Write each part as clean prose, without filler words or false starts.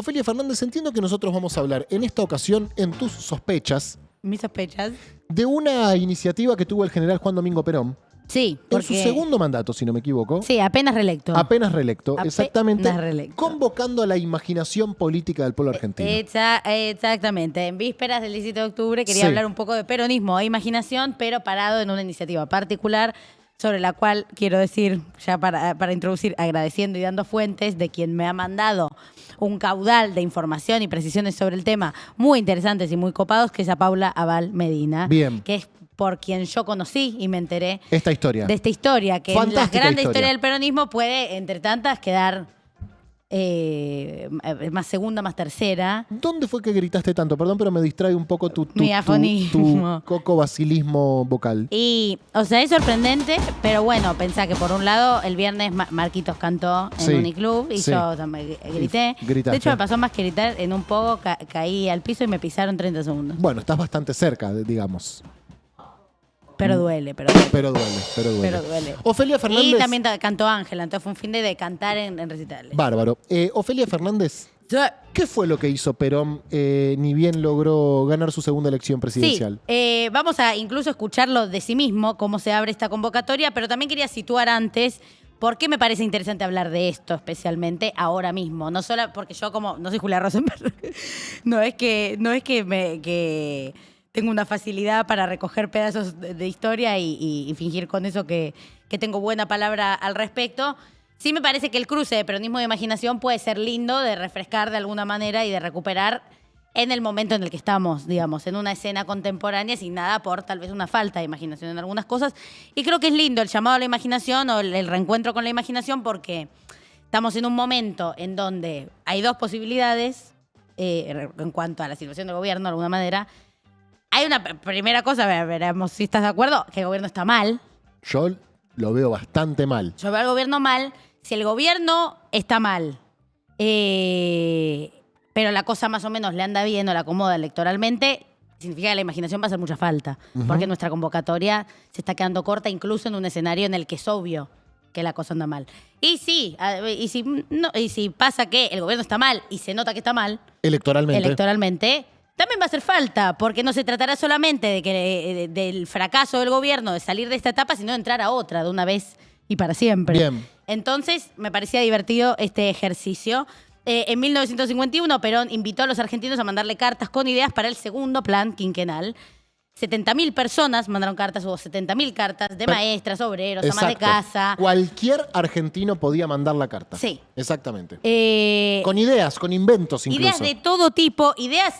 Ofelia Fernández, entiendo que nosotros vamos a hablar en esta ocasión, en tus sospechas, Mis sospechas. de una iniciativa que tuvo el general Juan Domingo Perón Sí, en porque... su segundo mandato, si no me equivoco. Sí, apenas reelecto. Apenas reelecto, exactamente, reelecto. convocando a la imaginación política del pueblo argentino. Exactamente. En vísperas del 17 de octubre quería hablar un poco de peronismo e imaginación, pero parado en una iniciativa particular sobre la cual quiero decir, ya para introducir, agradeciendo y dando fuentes de quien me ha mandado un caudal de información y precisiones sobre el tema muy interesantes y muy copados, que es a Paula Abal Medina. Bien. Que es por quien yo conocí y me enteré Esta historia. de esta historia, que en la Fantástica grande historia. historia del peronismo puede, entre tantas, quedar más segunda, más tercera. ¿Dónde fue que gritaste tanto? Perdón, pero me distrae un poco tu Mi afonismo. coco-basilismo vocal. Y, o sea, es sorprendente, pero bueno, pensá que por un lado el viernes Marquitos cantó en Sí, Uniclub y sí. yo también grité. Gritaste. De hecho, me pasó más que gritar, en un poco caí al piso y me pisaron 30 segundos. Bueno, estás bastante cerca, digamos. Pero duele, pero duele. Pero duele, pero duele. Pero duele. Ofelia Fernández. Y también cantó Ángela, entonces fue un fin de cantar en recitales. Bárbaro. Ofelia Fernández, ¿qué fue lo que hizo Perón ni bien logró ganar su segunda elección presidencial? Sí, vamos a incluso escucharlo de sí mismo, cómo se abre esta convocatoria, pero también quería situar antes por qué me parece interesante hablar de esto especialmente ahora mismo. No solo porque yo como, no soy Julia Rosenberg, no es que tengo una facilidad para recoger pedazos de historia y fingir con eso que tengo buena palabra al respecto. Sí me parece que el cruce de peronismo e imaginación puede ser lindo de refrescar de alguna manera y de recuperar en el momento en el que estamos, digamos, en una escena contemporánea sin nada por tal vez una falta de imaginación en algunas cosas. Y creo que es lindo el llamado a la imaginación o el reencuentro con la imaginación porque estamos en un momento en donde hay dos posibilidades en cuanto a la situación del gobierno, de alguna manera. Hay una primera cosa, veremos si estás de acuerdo, que el gobierno está mal. Yo lo veo bastante mal. Yo veo al gobierno mal. Si el gobierno está mal, pero la cosa más o menos le anda bien o la acomoda electoralmente, significa que la imaginación va a hacer mucha falta. Porque nuestra convocatoria se está quedando corta incluso en un escenario en el que es obvio que la cosa anda mal. Y si pasa que el gobierno está mal y se nota que está mal electoralmente, también va a hacer falta, porque no se tratará solamente del fracaso del gobierno de salir de esta etapa, sino de entrar a otra de una vez y para siempre. Bien. Entonces, me parecía divertido este ejercicio. En 1951, Perón invitó a los argentinos a mandarle cartas con ideas para el segundo plan quinquenal. 70.000 personas mandaron cartas, hubo 70.000 cartas de maestras, obreros, amas de casa. Cualquier argentino podía mandar la carta. Sí. Exactamente. Eh, Con ideas, con inventos incluso. Ideas de todo tipo, ideas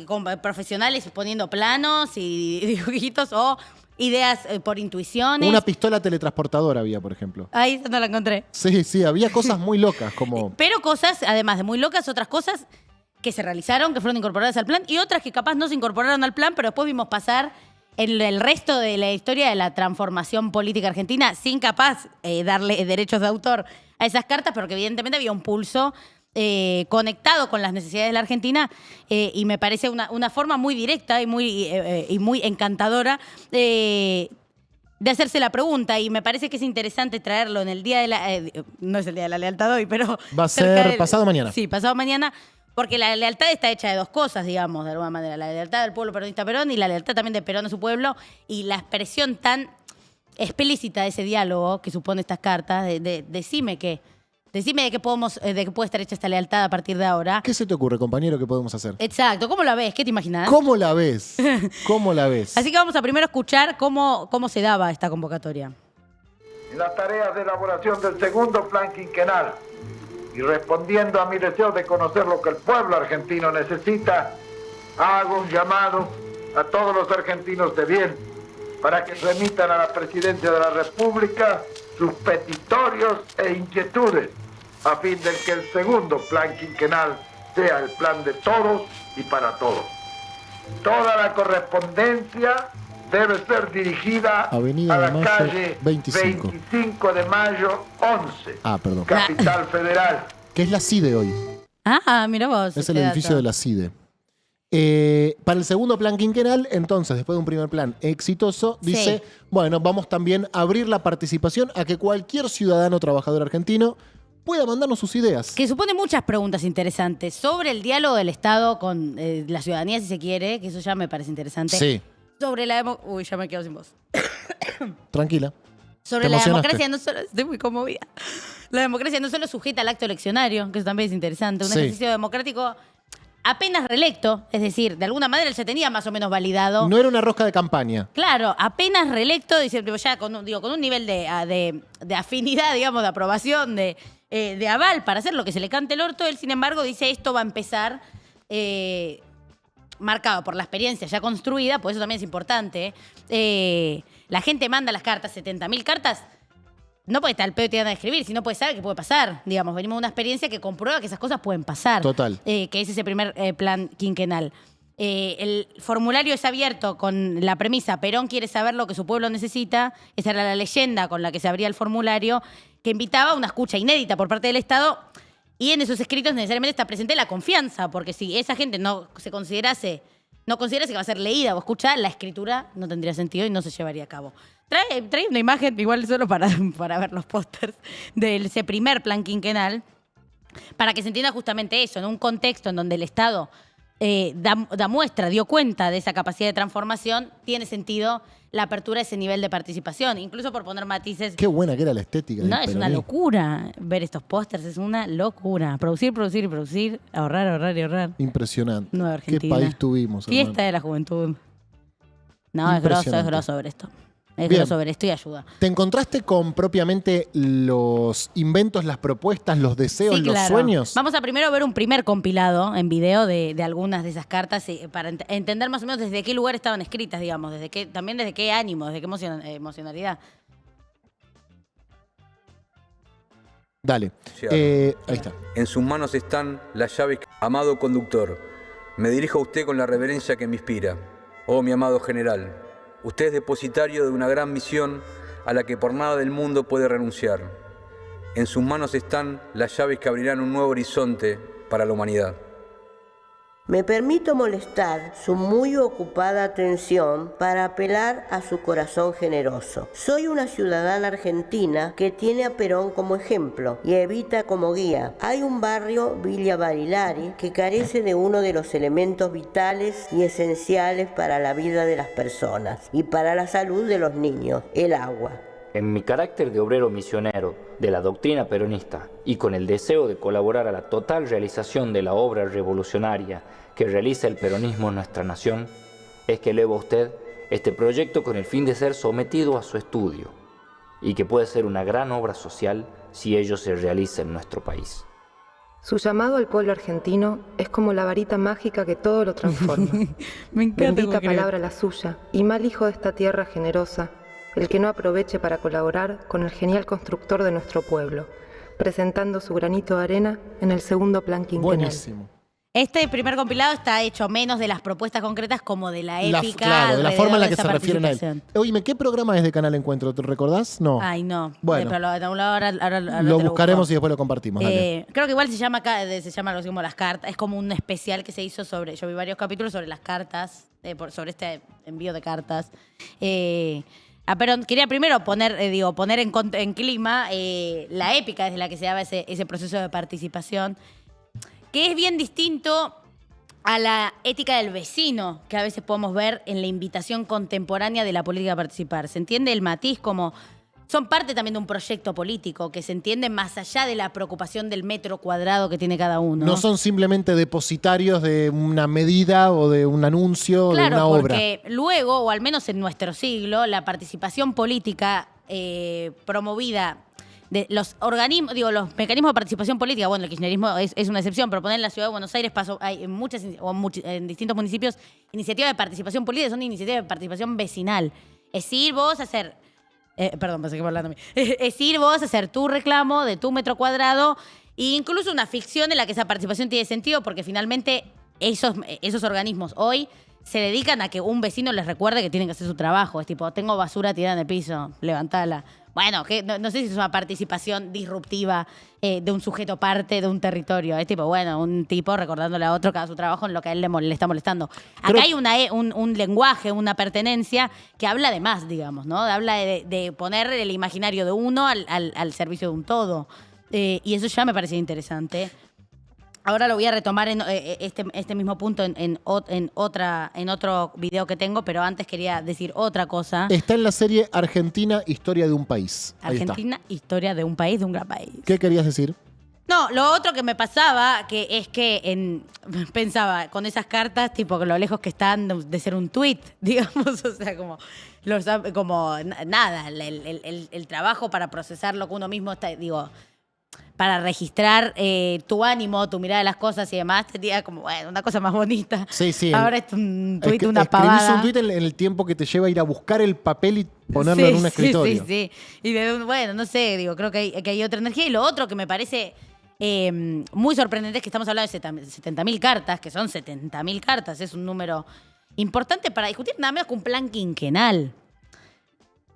con profesionales poniendo planos y dibujitos o ideas por intuiciones. Una pistola teletransportadora había, por ejemplo. Ahí no la encontré. Sí, había cosas muy locas como... Pero cosas, además de muy locas, otras cosas que se realizaron, que fueron incorporadas al plan y otras que capaz no se incorporaron al plan, pero después vimos pasar el resto de la historia de la transformación política argentina sin capaz darle derechos de autor a esas cartas, pero que evidentemente había un pulso conectado con las necesidades de la Argentina y me parece una forma muy directa y muy encantadora de hacerse la pregunta, y me parece que es interesante traerlo en el día de la... no es el día de la lealtad hoy, pero... Va a ser pasado mañana. Sí, pasado mañana, porque la lealtad está hecha de dos cosas, digamos, de alguna manera. La lealtad del pueblo peronista a Perón y la lealtad también de Perón a su pueblo, y la expresión tan explícita de ese diálogo que supone estas cartas, decime de qué puede estar hecha esta lealtad a partir de ahora. ¿Qué se te ocurre, compañero, que podemos hacer? Exacto, ¿cómo la ves? ¿Qué te imaginas? ¿Cómo la ves? ¿Cómo la ves? Así que vamos a primero escuchar cómo se daba esta convocatoria. En las tareas de elaboración del segundo plan quinquenal y respondiendo a mi deseo de conocer lo que el pueblo argentino necesita, hago un llamado a todos los argentinos de bien para que remitan a la Presidencia de la República sus petitorios e inquietudes a fin de que el segundo plan quinquenal sea el plan de todos y para todos. Toda la correspondencia debe ser dirigida Avenida a de la Mayo, calle 25. 25 de Mayo 11, Perdón. Capital Federal. Que es la CIDE hoy. Mira vos. Es este el edificio dato. de la CIDE. Para el segundo plan quinquenal, entonces, después de un primer plan exitoso, dice, bueno, vamos también a abrir la participación a que cualquier ciudadano trabajador argentino pueda mandarnos sus ideas. Que supone muchas preguntas interesantes sobre el diálogo del Estado con la ciudadanía, si se quiere, que eso ya me parece interesante. Sí. Sobre la Uy, ya me quedo sin voz. Tranquila. Sobre la democracia, no solo... Estoy muy conmovida. La democracia no solo sujeta al acto eleccionario, que eso también es interesante. Un ejercicio democrático apenas reelecto, es decir, de alguna manera él se tenía más o menos validado. No era una rosca de campaña. Claro, apenas reelecto, dice, ya con un nivel de afinidad, digamos, de aprobación, de aval para hacer lo que se le cante el orto. Él, sin embargo, dice esto va a empezar marcado por la experiencia ya construida, pues eso también es importante. La gente manda las cartas, 70.000 cartas. No puede estar al pedo y te van a escribir, si no puede saber qué puede pasar. Digamos, venimos de una experiencia que comprueba que esas cosas pueden pasar. Total. Que es ese primer plan quinquenal. El formulario es abierto con la premisa Perón quiere saber lo que su pueblo necesita. Esa era la leyenda con la que se abría el formulario, que invitaba a una escucha inédita por parte del Estado. Y en esos escritos necesariamente está presente la confianza, porque si esa gente no considerase que va a ser leída o escuchada, la escritura no tendría sentido y no se llevaría a cabo. Trae una imagen, igual solo para ver los pósters, de ese primer plan quinquenal, para que se entienda justamente eso, en un contexto en donde el Estado da muestra, dio cuenta de esa capacidad de transformación, tiene sentido la apertura a ese nivel de participación, incluso por poner matices. Qué buena que era la estética. No, es una locura ver estos pósters, es una locura. Producir, ahorrar. Impresionante. Nueva Argentina. Qué país tuvimos, Fiesta hermano. de la juventud. No, es grosso ver esto. Es grosso ver esto y ayuda. ¿Te encontraste con propiamente los inventos, las propuestas, los deseos, Sí, claro. los sueños? Vamos a primero ver un primer compilado en video de algunas de esas cartas para entender más o menos desde qué lugar estaban escritas, digamos, también desde qué ánimo, desde qué emocionalidad. Dale. Ahí está. En sus manos están las llaves. Amado conductor, me dirijo a usted con la reverencia que me inspira. Oh, mi amado general, usted es depositario de una gran misión a la que por nada del mundo puede renunciar. En sus manos están las llaves que abrirán un nuevo horizonte para la humanidad. Me permito molestar su muy ocupada atención para apelar a su corazón generoso. Soy una ciudadana argentina que tiene a Perón como ejemplo y a Evita como guía. Hay un barrio, Villa Barilari, que carece de uno de los elementos vitales y esenciales para la vida de las personas y para la salud de los niños, el agua. En mi carácter de obrero misionero de la doctrina peronista y con el deseo de colaborar a la total realización de la obra revolucionaria que realiza el peronismo en nuestra nación, es que elevo a usted este proyecto con el fin de ser sometido a su estudio y que puede ser una gran obra social si ello se realiza en nuestro país. Su llamado al pueblo argentino es como la varita mágica que todo lo transforma. Me encanta. Bendita palabra la suya y mal hijo de esta tierra generosa, el que no aproveche para colaborar con el genial constructor de nuestro pueblo, presentando su granito de arena en el segundo plan quinquenal. Buenísimo. Este primer compilado está hecho menos de las propuestas concretas como de la épica. Claro, de la forma en la que esa se refieren a él. participación. Oíme, ¿qué programa es de Canal Encuentro? ¿Te recordás? No. Ay, no. Bueno. Pero ahora Lo te buscaremos busco. y después lo compartimos. Dale. Creo que igual se llama algo así como las cartas. Es como un especial que se hizo sobre. Yo vi varios capítulos sobre las cartas, sobre este envío de cartas. Pero quería primero poner en clima la épica desde la que se daba ese proceso de participación, que es bien distinto a la ética del vecino que a veces podemos ver en la invitación contemporánea de la política a participar. ¿Se entiende el matiz? Como son parte también de un proyecto político que se entiende más allá de la preocupación del metro cuadrado que tiene cada uno. No son simplemente depositarios de una medida o de un anuncio o de una obra. Porque luego, o al menos en nuestro siglo, la participación política promovida de los organismos, los mecanismos de participación política, bueno, el kirchnerismo es una excepción, pero poner en la ciudad de Buenos Aires hay en distintos municipios iniciativas de participación política, son iniciativas de participación vecinal. Es ir vos a hacer... perdón, pensé que iba hablando a mí. Es ir vos a hacer tu reclamo de tu metro cuadrado e incluso una ficción en la que esa participación tiene sentido porque finalmente esos organismos hoy se dedican a que un vecino les recuerde que tienen que hacer su trabajo. Es tipo, tengo basura tirada en el piso, levantala. Bueno, no sé si es una participación disruptiva de un sujeto parte de un territorio. Es tipo, bueno, un tipo recordándole a otro que haga su trabajo en lo que a él le está molestando. Acá hay un lenguaje, una pertenencia que habla de más, digamos, ¿no? Habla de poner el imaginario de uno al servicio de un todo. Y eso ya me parecía interesante. Ahora lo voy a retomar en este mismo punto en otro video que tengo, pero antes quería decir otra cosa. Está en la serie Argentina, Historia de un País. Ahí Argentina, Historia de un país, de un gran país. ¿Qué querías decir? No, lo otro que me pasaba es que pensaba con esas cartas, tipo lo lejos que están de ser un tweet, digamos, o sea, nada, el trabajo para procesar lo que uno mismo está, digo, para registrar tu ánimo, tu mirada de las cosas y demás, sería como, bueno, una cosa más bonita. Sí. Ahora es un tuit, una pavada. Escribís un tuit en el tiempo que te lleva a ir a buscar el papel y ponerlo en un escritorio. Sí. Y bueno, no sé, digo, creo que hay otra energía. Y lo otro que me parece muy sorprendente es que estamos hablando de 70.000 cartas, que son 70.000 cartas, es un número importante para discutir nada menos que un plan quinquenal.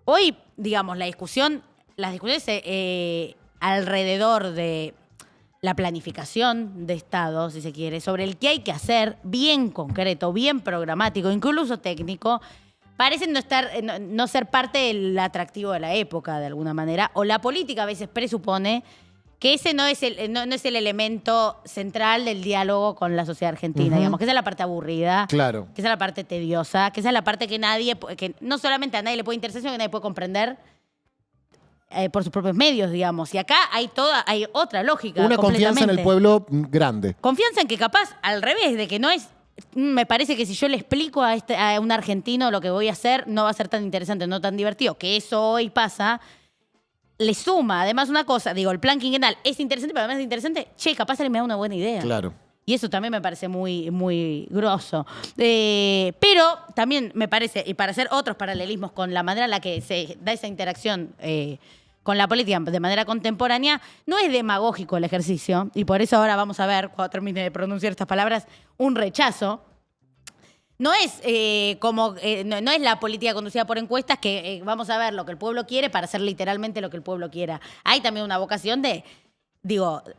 Hoy, digamos, las discusiones alrededor de la planificación de Estado, si se quiere, sobre el que hay que hacer, bien concreto, bien programático, incluso técnico, parecen no ser parte del atractivo de la época, de alguna manera, o la política a veces presupone que ese no es el elemento central del diálogo con la sociedad argentina, digamos, que esa es la parte aburrida, Claro. que esa es la parte tediosa, que esa es la parte que no solamente a nadie le puede interesar, sino que nadie puede comprender por sus propios medios, digamos. Y acá hay otra lógica. Una confianza en el pueblo grande. Confianza en que capaz, al revés, de que no es... Me parece que si yo le explico a un argentino lo que voy a hacer, no va a ser tan interesante, no tan divertido, que eso hoy pasa... Le suma, además, una cosa, digo, el plan quinquenal es interesante, pero además es interesante, capaz él me da una buena idea. Claro. Y eso también me parece muy, muy grosso. Pero también me parece, y para hacer otros paralelismos con la manera en la que se da esa interacción con la política de manera contemporánea, no es demagógico el ejercicio, y por eso ahora vamos a ver, cuando termine de pronunciar estas palabras, un rechazo. No es no es la política conducida por encuestas que vamos a ver lo que el pueblo quiere para hacer literalmente lo que el pueblo quiera. Hay también una vocación de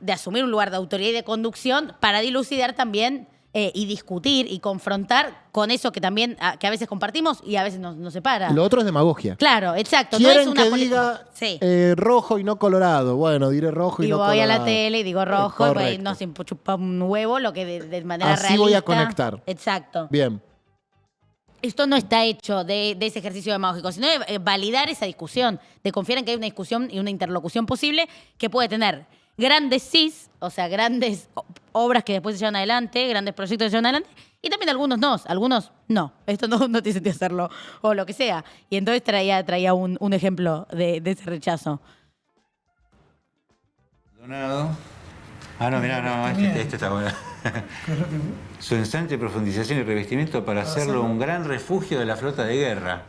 asumir un lugar de autoridad y de conducción para dilucidar también y discutir y confrontar con eso que también que a veces compartimos y a veces nos separa. Lo otro es demagogia. Claro, exacto. Quieren no es una que diga sí. Rojo y no colorado. Bueno, diré rojo y no colorado. Voy a la tele y digo rojo, y correcto. no se chupa un huevo, lo que de manera Así realista. voy a conectar. Exacto. Bien. Esto no está hecho de ese ejercicio demagógico, sino de validar esa discusión, de confiar en que hay una discusión y una interlocución posible que puede tener grandes sís, o sea, grandes obras que después se llevan adelante, grandes proyectos que se llevan adelante, y también algunos no. Esto no tiene sentido hacerlo, o lo que sea. Y entonces traía un ejemplo de ese rechazo. Donado. No, mirá, este está bueno. Su instante profundización y revestimiento para hacerlo un gran refugio de la flota de guerra.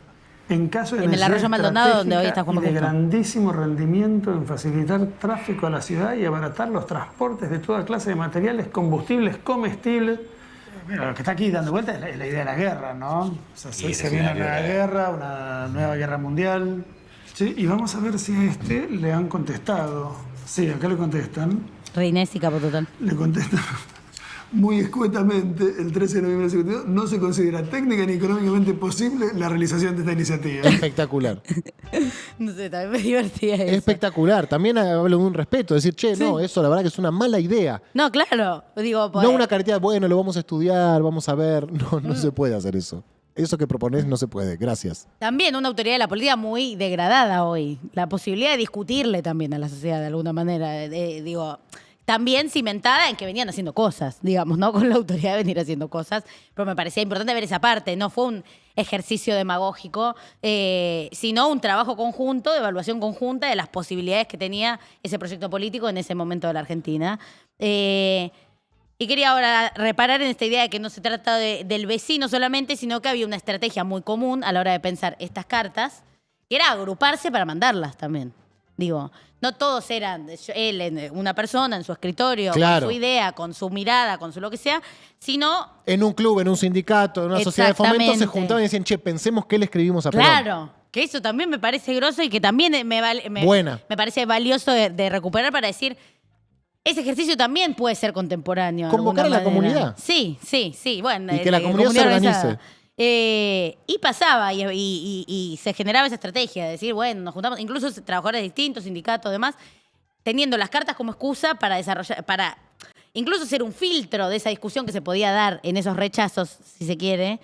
En caso de en el Arroyo Maldonado, donde hoy está Juan de grandísimo rendimiento en facilitar tráfico a la ciudad y abaratar los transportes de toda clase de materiales, combustibles, comestibles. Mira, lo que está aquí dando vuelta es la idea de la guerra, ¿no? O sea, se viene una nueva guerra, una nueva guerra mundial. Sí, y vamos a ver si a este le han contestado. Sí, acá le contestan. Reynés y Capo Total. Le contestan muy escuetamente el 13 de noviembre del 52, no se considera técnica ni económicamente posible la realización de esta iniciativa. Espectacular. No sé, también me divertía eso. Espectacular. También hablo de un respeto. Decir, no, eso la verdad que es una mala idea. No, claro. Digo, no una caretía, bueno, lo vamos a estudiar, vamos a ver. No se puede hacer eso. Eso que proponés no se puede. Gracias. También una autoridad de la política muy degradada hoy. La posibilidad de discutirle también a la sociedad de alguna manera. También cimentada en que venían haciendo cosas, digamos, ¿no? Con la autoridad de venir haciendo cosas. Pero me parecía importante ver esa parte. No fue un ejercicio demagógico, sino un trabajo conjunto, de evaluación conjunta de las posibilidades que tenía ese proyecto político en ese momento de la Argentina. Y quería ahora reparar en esta idea de que no se trata del vecino solamente, sino que había una estrategia muy común a la hora de pensar estas cartas, que era agruparse para mandarlas también. Digo, no todos eran él, una persona en su escritorio, claro, con su idea, con su mirada, con su lo que sea, sino... En un club, en un sindicato, en una sociedad de fomento se juntaban y decían, che, pensemos qué le escribimos a Perón. Claro, que eso también me parece grosso y que también me parece valioso de recuperar para decir... Ese ejercicio también puede ser contemporáneo. Convocar a la comunidad. Sí. Bueno, y que la comunidad se organice. Y pasaba y se generaba esa estrategia de decir, bueno, nos juntamos, incluso trabajadores distintos, sindicatos, demás, teniendo las cartas como excusa para desarrollar, para incluso ser un filtro de esa discusión que se podía dar en esos rechazos, si se quiere,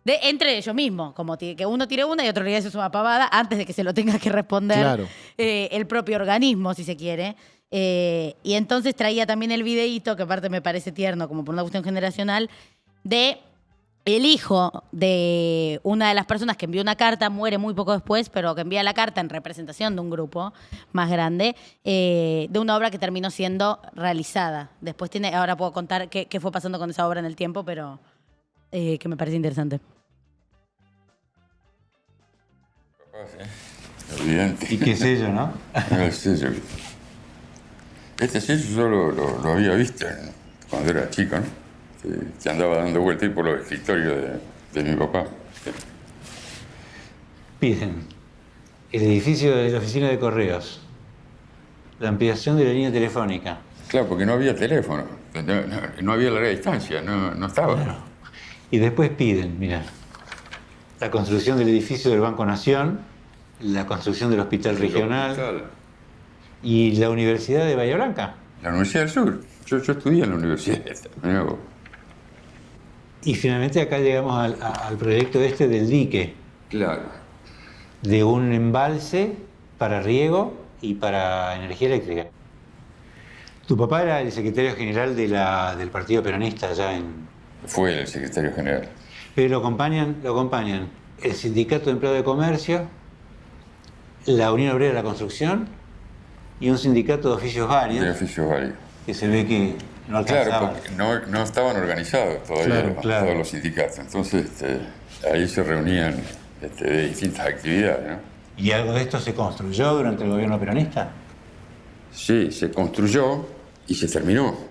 entre ellos mismos, como que uno tire una y otro le dice una pavada antes de que se lo tenga que responder el propio organismo, si se quiere. Y entonces traía también el videíto, que aparte me parece tierno, como por una cuestión generacional, de el hijo de una de las personas que envió una carta, muere muy poco después, pero que envía la carta en representación de un grupo más grande, de una obra que terminó siendo realizada. Después ahora puedo contar qué fue pasando con esa obra en el tiempo, pero que me parece interesante. Evidente. ¿Y qué sello, no? El sello. Este sello yo lo había visto cuando era chico, ¿no? Que andaba dando vueltas ahí por los escritorios de mi papá. Piden el edificio de la oficina de correos, la ampliación de la línea telefónica. Claro, porque no había teléfono, no había larga distancia, no estaba. Claro. Y después piden, mira, la construcción del edificio del Banco Nación, la construcción del Hospital Regional y la Universidad de Bahía Blanca. La Universidad del Sur. Yo estudié en la universidad. Y finalmente acá llegamos al proyecto del dique. Claro. De un embalse para riego y para energía eléctrica. Tu papá era el secretario general del Partido Peronista allá en... Fue el secretario general. Pero lo acompañan el Sindicato de Empleados de Comercio, la Unión Obrera de la Construcción y un sindicato de oficios varios. De oficios varios. Que se ve que no alcanzaban. Claro, porque no estaban organizados todavía todos los sindicatos. Entonces ahí se reunían de distintas actividades, ¿no? ¿Y algo de esto se construyó durante el gobierno peronista? Sí, se construyó y se terminó.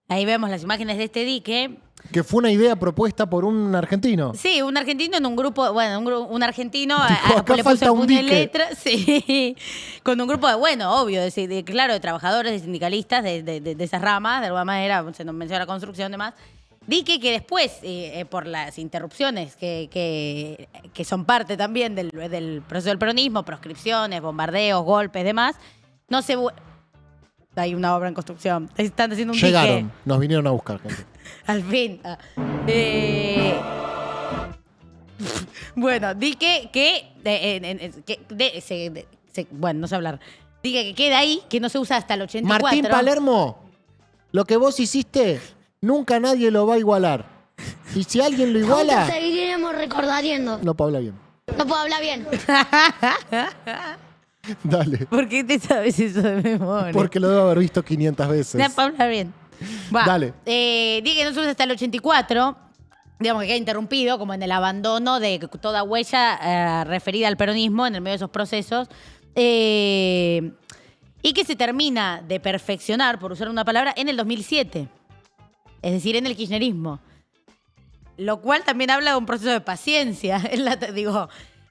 Ahí vemos las imágenes de este dique. Que fue una idea propuesta por un argentino. Sí, un argentino en un grupo, un argentino acá le falta puso un puño en dique. letra, sí, con un grupo obvio, claro, de trabajadores, de sindicalistas, de esas ramas, de alguna manera, se nos menciona la construcción y demás. Dique que después, por las interrupciones que son parte también del proceso del peronismo, proscripciones, bombardeos, golpes, demás, no se... Hay una obra en construcción. Están haciendo un Llegaron, dique. nos vinieron a buscar, gente. Al fin. Bueno, dique bueno, no sé hablar. Dique que queda ahí, que no se usa hasta el 84. Martín Palermo, lo que vos hiciste, nunca nadie lo va a igualar. Y si alguien lo iguala... Aún te seguiremos recordando. No puedo hablar bien. No puedo hablar bien. Dale. ¿Por qué te sabes eso de memoria? Porque lo debo haber visto 500 veces. No puedo hablar bien. Va. Dale. Dique que no se usa hasta el 84. Digamos que queda interrumpido, como en el abandono de toda huella referida al peronismo en el medio de esos procesos. Y que se termina de perfeccionar, por usar una palabra, en el 2007. Es decir, en el kirchnerismo. Lo cual también habla de un proceso de paciencia.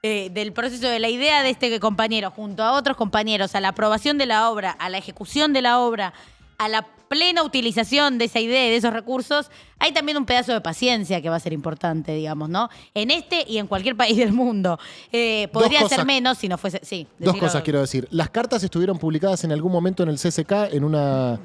Del proceso de la idea de este compañero junto a otros compañeros, a la aprobación de la obra, a la ejecución de la obra, a la plena utilización de esa idea y de esos recursos, hay también un pedazo de paciencia que va a ser importante, digamos, ¿no? En este y en cualquier país del mundo. Podría ser menos si no fuese... Sí, Dos cosas quiero decir. Las cartas estuvieron publicadas en algún momento en el CCK, en una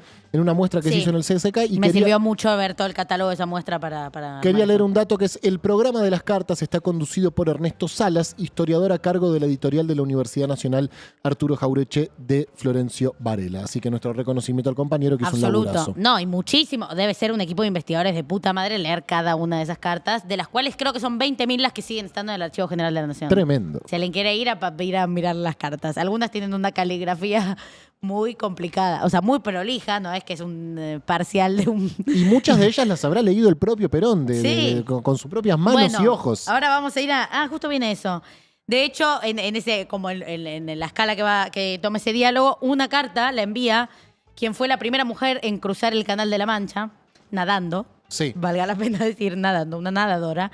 muestra que se hizo en el CCK. Y me sirvió mucho ver todo el catálogo de esa muestra para quería leer un dato que es: el programa de las cartas está conducido por Ernesto Salas, historiador a cargo de la editorial de la Universidad Nacional Arturo Jaureche de Florencio Varela. Así que nuestro reconocimiento al compañero, que hizo un laburazo. No, y muchísimo. Debe ser un equipo de investigadores de puta madre leer cada una de esas cartas, de las cuales creo que son 20.000 las que siguen estando en el Archivo General de la Nación. Tremendo. Si alguien quiere ir a mirar las cartas. Algunas tienen una caligrafía muy complicada, o sea, muy prolija, no es que es un parcial de un... Y muchas de ellas las habrá leído el propio Perón, con sus propias manos y ojos. Ahora vamos a ir justo viene eso. De hecho, en la escala que toma ese diálogo, una carta la envía quien fue la primera mujer en cruzar el Canal de la Mancha, nadando. Sí. Valga la pena decir nadando, una nadadora.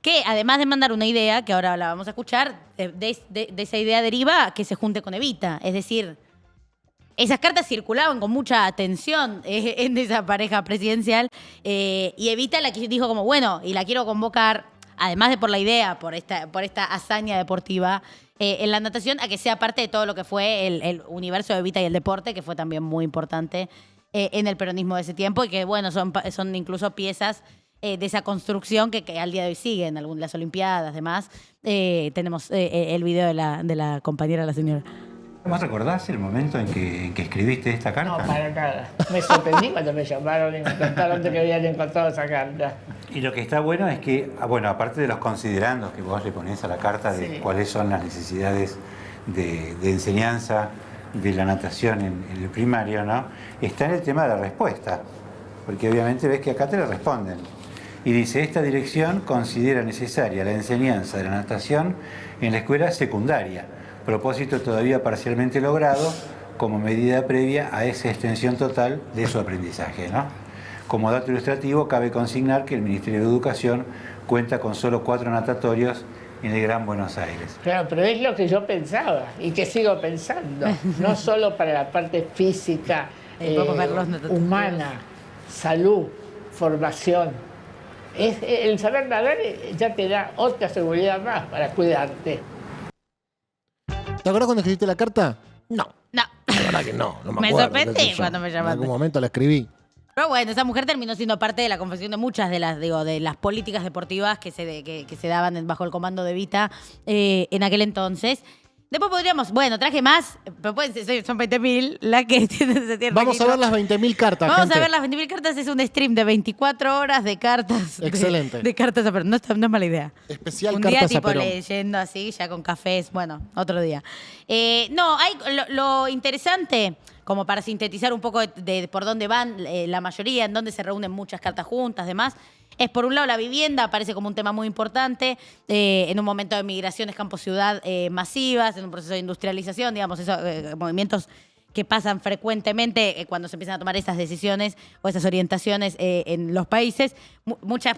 Que además de mandar una idea, que ahora la vamos a escuchar, de esa idea deriva que se junte con Evita. Es decir, esas cartas circulaban con mucha atención en esa pareja presidencial y Evita dijo como, bueno, y la quiero convocar además de por la idea, por esta hazaña deportiva, en la natación, a que sea parte de todo lo que fue el universo de Evita y el deporte, que fue también muy importante en el peronismo de ese tiempo y que, bueno, son incluso piezas de esa construcción que al día de hoy siguen, las Olimpiadas, demás. Tenemos el video de la compañera, la señora. ¿Vos recordás el momento en que escribiste esta carta? No, para nada. Me sorprendí cuando me llamaron y me contaron de que habían encontrado esa carta. Y lo que está bueno es que, bueno, aparte de los considerandos que vos le ponés a la carta de cuáles son las necesidades de enseñanza de la natación en el primario, ¿no? Está en el tema de la respuesta, porque obviamente ves que acá te le responden. Y dice, esta dirección considera necesaria la enseñanza de la natación en la escuela secundaria, propósito todavía parcialmente logrado como medida previa a esa extensión total de su aprendizaje, ¿no? Como dato ilustrativo, cabe consignar que el Ministerio de Educación cuenta con solo 4 natatorios en el Gran Buenos Aires. Claro, pero es lo que yo pensaba y que sigo pensando, no solo para la parte física, humana, salud, formación. El saber nadar ya te da otra seguridad más para cuidarte. ¿Te acuerdas cuando escribiste la carta? No. No. La verdad que no me Me acuerdo. sorprendí cuando me En llamaste. algún momento la escribí. Pero bueno, esa mujer terminó siendo parte de la confección de muchas de las políticas deportivas que se daban bajo el comando de Evita en aquel entonces. Después podríamos, traje más, pero son 20.000 la que tiene. Vamos a ver las 20.000 cartas, Vamos gente. a ver las 20.000 cartas, es un stream de 24 horas de cartas. Excelente. De cartas a Perón, no es mala idea. Especial Un cartas día a tipo Perón. leyendo así, ya con cafés, otro día. No, hay lo interesante, como para sintetizar un poco de por dónde van la mayoría, en dónde se reúnen muchas cartas juntas, demás, es por un lado la vivienda, aparece como un tema muy importante, en un momento de migraciones campo-ciudad masivas, en un proceso de industrialización, digamos, movimientos que pasan frecuentemente cuando se empiezan a tomar esas decisiones o esas orientaciones en los países. Muchas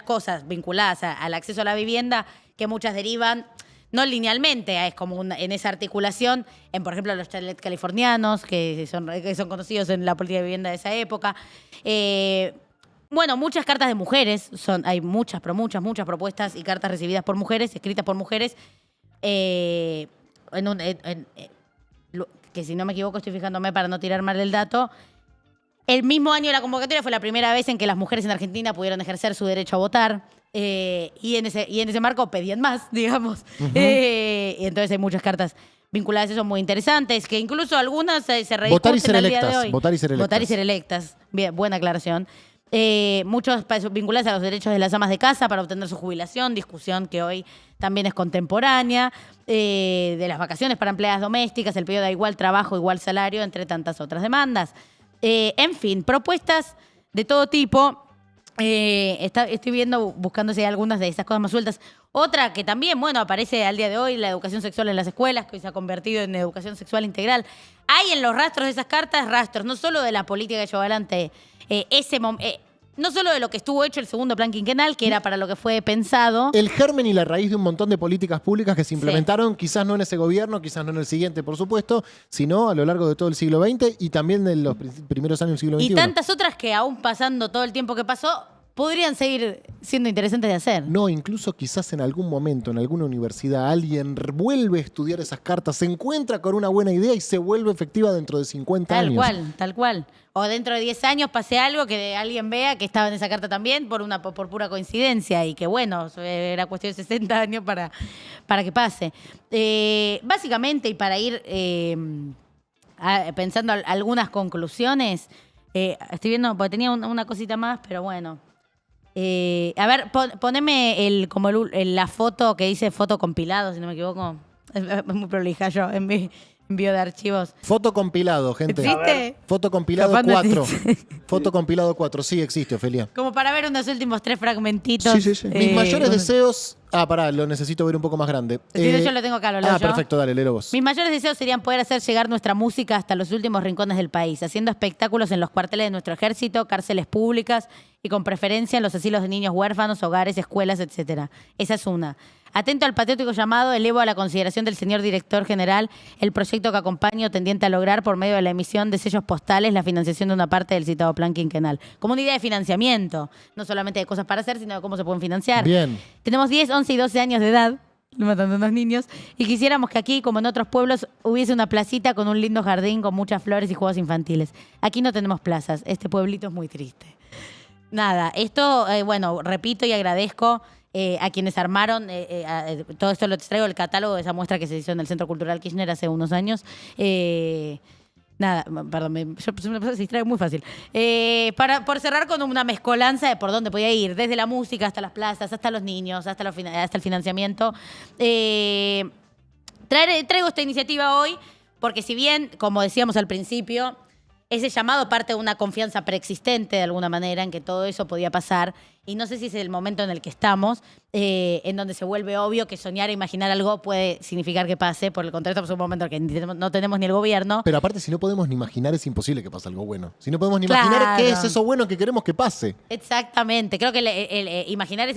cosas vinculadas al acceso a la vivienda, que muchas derivan no linealmente, es como en esa articulación, por ejemplo, los chalets californianos, que son conocidos en la política de vivienda de esa época. Muchas cartas de mujeres, hay muchas propuestas y cartas recibidas por mujeres, escritas por mujeres, que si no me equivoco, estoy fijándome para no tirar mal el dato. El mismo año de la convocatoria fue la primera vez en que las mujeres en Argentina pudieron ejercer su derecho a votar. Y en ese marco pedían más, digamos. Y entonces hay muchas cartas vinculadas a eso muy interesantes, que incluso algunas se rediscuten al día de hoy. Votar y ser electas. Votar y ser electas. Bien, buena aclaración. Muchos vinculados a los derechos de las amas de casa para obtener su jubilación, discusión que hoy también es contemporánea, de las vacaciones para empleadas domésticas, el pedido de igual trabajo, igual salario, entre tantas otras demandas. En fin, propuestas de todo tipo. Estoy buscando si hay algunas de esas cosas más sueltas. Otra que también, aparece al día de hoy, la educación sexual en las escuelas, que hoy se ha convertido en educación sexual integral. Hay en los rastros de esas cartas rastros, no solo de la política que llevó adelante no solo de lo que estuvo hecho el segundo plan quinquenal, que era para lo que fue pensado. El germen y la raíz de un montón de políticas públicas que se implementaron, quizás no en ese gobierno, quizás no en el siguiente, por supuesto, sino a lo largo de todo el siglo XX y también de los primeros años del siglo XXI. Y tantas otras que aún pasando todo el tiempo que pasó, podrían seguir siendo interesantes de hacer. No, incluso quizás en algún momento, en alguna universidad, alguien vuelve a estudiar esas cartas, se encuentra con una buena idea y se vuelve efectiva dentro de 50 años. Tal cual. O dentro de 10 años pase algo que alguien vea que estaba en esa carta también por pura coincidencia y que era cuestión de 60 años para que pase. Básicamente, y para ir pensando algunas conclusiones, estoy viendo, porque tenía una cosita más, pero bueno. A ver, poneme la foto que dice foto compilado, si no me equivoco. Es muy prolija yo en mi envío de archivos. Foto compilado, gente. ¿Existe? Foto compilado Capaz no 4. existe. Foto compilado 4. Sí, existe, Ofelia. Como para ver unos últimos 3 fragmentitos. Sí. Mis mayores deseos... lo necesito ver un poco más grande. Yo lo tengo acá, lo leo yo. Perfecto, dale, léelo vos. Mis mayores deseos serían poder hacer llegar nuestra música hasta los últimos rincones del país, haciendo espectáculos en los cuarteles de nuestro ejército, cárceles públicas, y con preferencia en los asilos de niños huérfanos, hogares, escuelas, etc. Esa es una. Atento al patriótico llamado, elevo a la consideración del señor director general el proyecto que acompaño tendiente a lograr por medio de la emisión de sellos postales la financiación de una parte del citado plan quinquenal. Como una idea de financiamiento, no solamente de cosas para hacer, sino de cómo se pueden financiar. Bien. Tenemos 10, 11 y 12 años de edad, matando unos niños, y quisiéramos que aquí, como en otros pueblos, hubiese una placita con un lindo jardín, con muchas flores y juegos infantiles. Aquí no tenemos plazas, este pueblito es muy triste. Nada, esto, bueno, repito y agradezco a quienes armaron, todo esto lo traigo el catálogo de esa muestra que se hizo en el Centro Cultural Kirchner hace unos años. Nada, perdón, yo me distraigo muy fácil. Por cerrar con una mezcolanza de por dónde podía ir, desde la música hasta las plazas, hasta los niños, hasta el financiamiento. Traigo esta iniciativa hoy porque si bien, como decíamos al principio, ese llamado parte de una confianza preexistente de alguna manera en que todo eso podía pasar. Y no sé si es el momento en el que estamos, en donde se vuelve obvio que soñar e imaginar algo puede significar que pase. Por el contrario, estamos en un momento en el que no tenemos ni el gobierno. Pero aparte, si no podemos ni imaginar, es imposible que pase algo bueno. Si no podemos ni imaginar qué es eso bueno que queremos que pase. Exactamente. Creo que imaginar es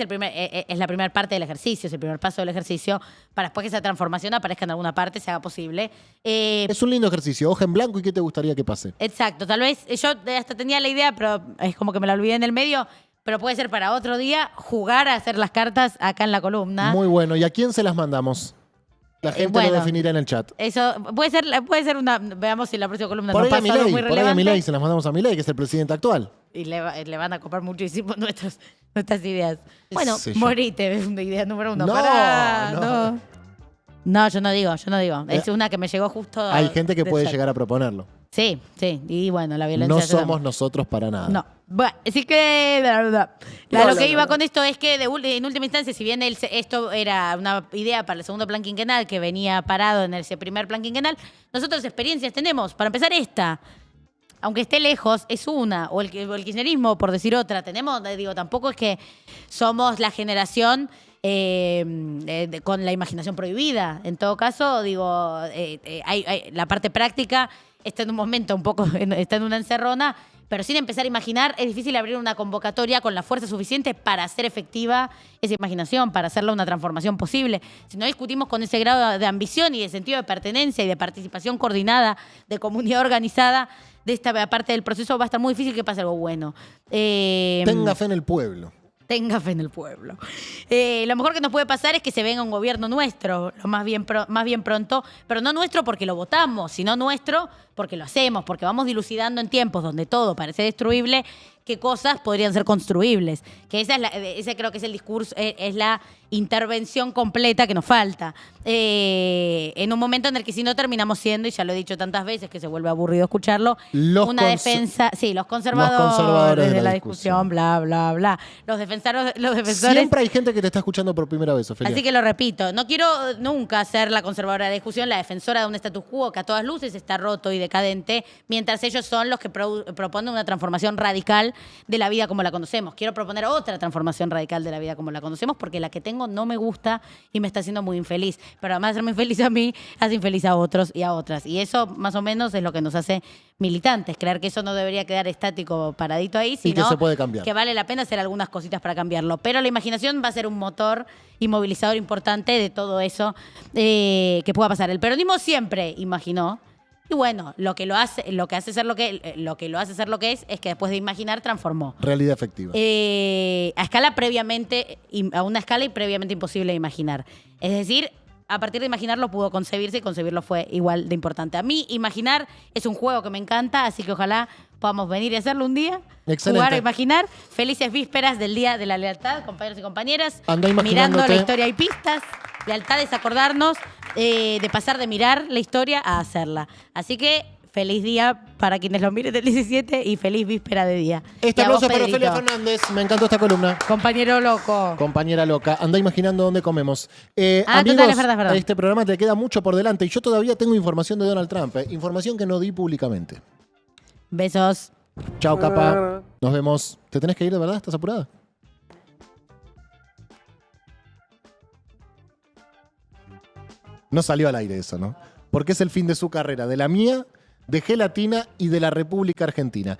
la primera parte del ejercicio, es el primer paso del ejercicio, para después que esa transformación aparezca en alguna parte, se haga posible. Es un lindo ejercicio. Hoja en blanco, ¿y qué te gustaría que pase? Exacto. Tal vez yo hasta tenía la idea, pero es como que me la olvidé en el medio. Pero puede ser para otro día jugar a hacer las cartas acá en la columna. Muy bueno. ¿Y a quién se las mandamos? La gente lo definirá en el chat. Eso puede ser una. Veamos si en la próxima columna por nos pasa algo muy por ahí a relevante. Milei se las mandamos a Milei, que es el presidente actual. Y le van a copar muchísimo nuestras ideas. Bueno, sé yo. morite, es una idea número uno. No, Pará, no. No, yo no digo. Es una que me llegó justo. Hay gente que del puede chat. llegar a proponerlo. Sí. Y bueno, la violencia. No somos nosotros para nada. No. Bueno, así que lo que iba con esto es que en última instancia, si bien esto era una idea para el segundo plan quinquenal que venía parado en ese primer plan quinquenal, nosotros experiencias tenemos. Para empezar esta, aunque esté lejos, es una. O el kirchnerismo, por decir otra. Tenemos, tampoco es que somos la generación con la imaginación prohibida. En todo caso, la parte práctica está en un momento está en una encerrona, pero sin empezar a imaginar, es difícil abrir una convocatoria con la fuerza suficiente para hacer efectiva esa imaginación, para hacerla una transformación posible. Si no discutimos con ese grado de ambición y de sentido de pertenencia y de participación coordinada, de comunidad organizada de esta parte del proceso, va a estar muy difícil que pase algo bueno. Tenga fe en el pueblo. Tenga fe en el pueblo. Lo mejor que nos puede pasar es que se venga un gobierno nuestro, más bien pronto, pero no nuestro porque lo votamos, sino nuestro porque lo hacemos, porque vamos dilucidando en tiempos donde todo parece destruible, qué cosas podrían ser construibles. Que ese creo que es el discurso, es la intervención completa que nos falta. En un momento en el que si no terminamos siendo, y ya lo he dicho tantas veces que se vuelve aburrido escucharlo, una defensa, los conservadores de la discusión, bla, bla, bla. Los defensores. Siempre hay gente que te está escuchando por primera vez, Ofelia. Así que lo repito, no quiero nunca ser la conservadora de la discusión, la defensora de un status quo que a todas luces está roto y decadente, mientras ellos son los que proponen una transformación radical de la vida como la conocemos. Quiero proponer otra transformación radical de la vida como la conocemos, porque la que tengo no me gusta y me está haciendo muy infeliz. Pero además de hacerme infeliz a mí, hace infeliz a otros y a otras. Y eso más o menos es lo que nos hace militantes. Creer que eso no debería quedar estático, paradito ahí, sino y que se puede cambiar. Que vale la pena hacer algunas cositas para cambiarlo. Pero la imaginación va a ser un motor y movilizador importante de todo eso que pueda pasar. El peronismo siempre imaginó. Y bueno, lo que lo hace ser lo que es que después de imaginar transformó. Realidad efectiva. A una escala previamente imposible de imaginar. Es decir, a partir de imaginarlo pudo concebirse y concebirlo fue igual de importante. A mí imaginar es un juego que me encanta, así que ojalá podamos venir y hacerlo un día. Excelente. Jugar a imaginar. Felices vísperas del Día de la Lealtad, compañeros y compañeras. Anda mirando la historia y pistas. Lealtad es acordarnos de pasar de mirar la historia a hacerla. Así que feliz día para quienes lo miren del 17 y feliz víspera de día. Este aplauso para Ofelia Fernández. Me encantó esta columna. Compañero loco. Compañera loca. Anda imaginando dónde comemos. Amigos, total, es verdad. Este programa te queda mucho por delante y yo todavía tengo información de Donald Trump. Información que no di públicamente. Besos. Chao, capa. Nos vemos. ¿Te tenés que ir de verdad? ¿Estás apurada? No salió al aire eso, ¿no? Porque es el fin de su carrera, de la mía, de Gelatina y de la República Argentina.